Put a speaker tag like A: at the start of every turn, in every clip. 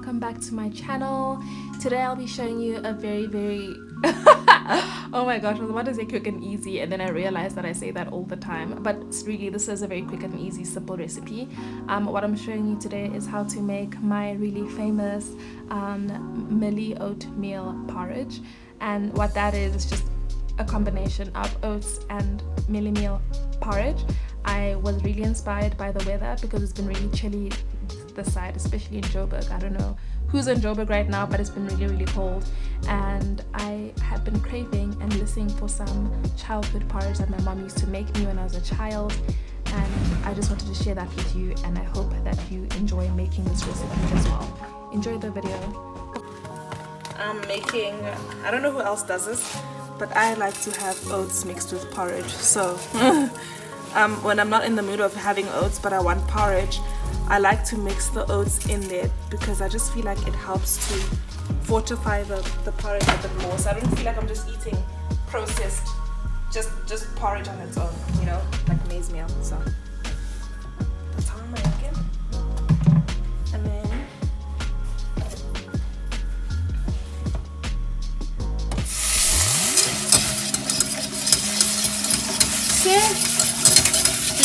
A: welcome back to my channel. Today I'll be showing you a very oh my gosh, I was about to say quick and easy and then I realized that I say that all the time, but this is a very quick and easy simple recipe. What I'm showing you today is how to make my really famous mealie oatmeal porridge, and what that is just a combination of oats and maizemeal porridge. I was really inspired by the weather because it's been really chilly this side, especially in Joburg. I don't know who's in Joburg right now, but it's been really cold, and I have been craving and listening for some childhood porridge that my mom used to make me when I was a child, and I just wanted to share that with you, and I hope that you enjoy making this recipe as well. Enjoy the video. I'm making, I don't know who else does this, but I like to have oats mixed with porridge. So when I'm not in the mood of having oats but I want porridge, I like to mix the oats in there because I just feel like it helps to fortify the porridge a bit more. So I don't feel like I'm just eating processed, just porridge on its own, you know, like maize-meal. So that's how I'm making. And then c'est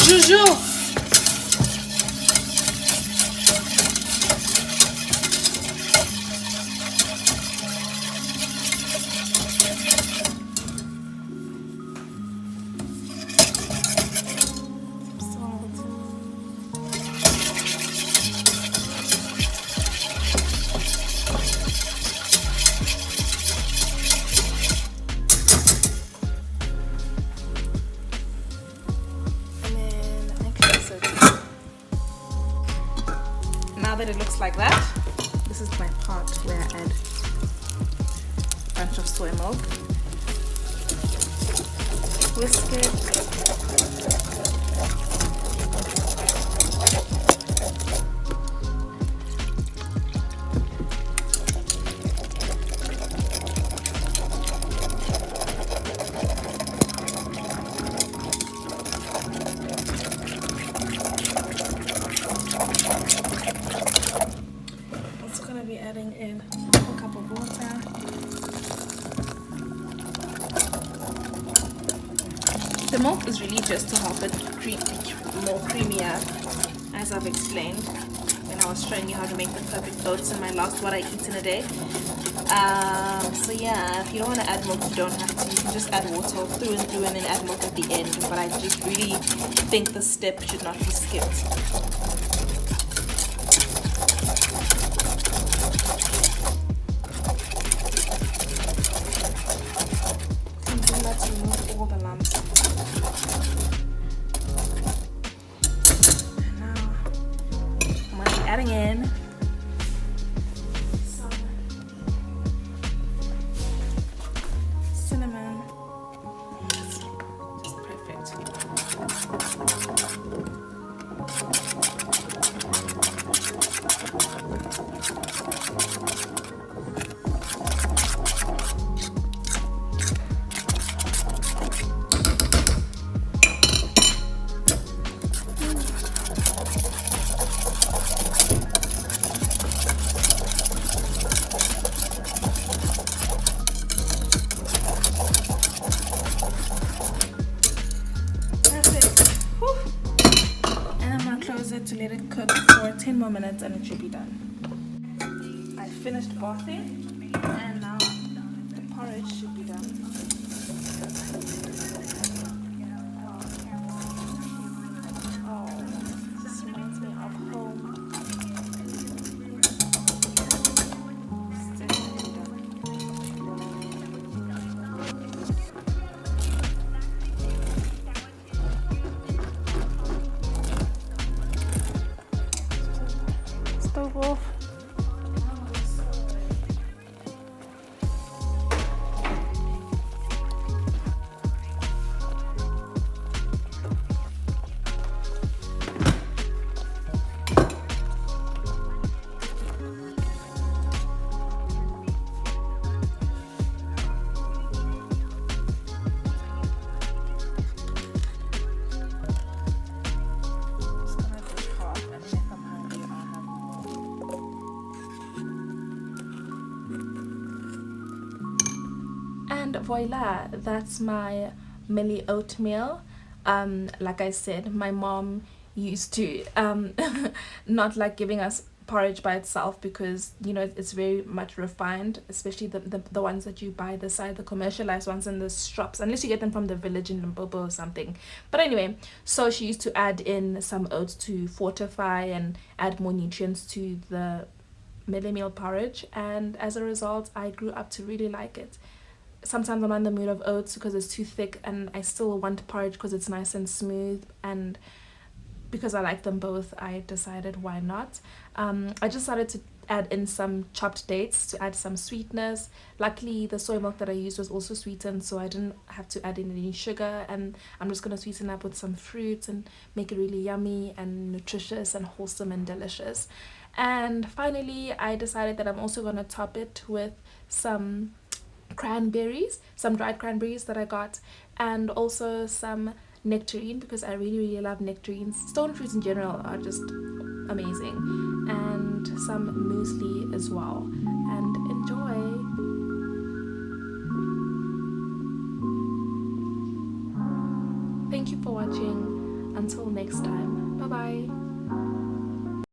A: Jojo. Now that it looks like that, this is my part where I add a bunch of soy milk, whisk it, adding in a cup of water. The milk is really just to help it more creamier, as I've explained when I was showing you how to make the perfect oats in my last What I Eat in a Day. So yeah, if you don't want to add milk, you don't have to. You can just add water through and through and then add milk at the end, but I just really think the step should not be skipped. Remove all the lumps. And now I'm going to be adding in some cinnamon. Just perfect. To let it cook for 10 more minutes and it should be done. I finished bathing and now the porridge should be done. Oh, this reminds me of home. It's definitely stove off. It's gonna be hot, and if I'm hungry, I'll have more. And voila, that's my mealie oatmeal. Like I said, my mom used to not like giving us porridge by itself because you know it's very much refined, especially the ones that you buy the side, the commercialized ones in the shops, unless you get them from the village in Limpopo or something. But anyway, so she used to add in some oats to fortify and add more nutrients to the maizemeal porridge, and as a result I grew up to really like it. Sometimes I'm not in the mood of oats because it's too thick, and I still want porridge because it's nice and smooth, and because I like them both, I decided why not. I just started to add in some chopped dates to add some sweetness. Luckily, the soy milk that I used was also sweetened, so I didn't have to add in any sugar. And I'm just gonna sweeten up with some fruits and make it really yummy and nutritious and wholesome and delicious. And finally, I decided that I'm also gonna top it with some cranberries, some dried cranberries that I got, and also some nectarine because I really, really love nectarines. Stone fruits in general are just amazing, and some muesli as well. And enjoy. Thank you for watching. Until next time, bye bye.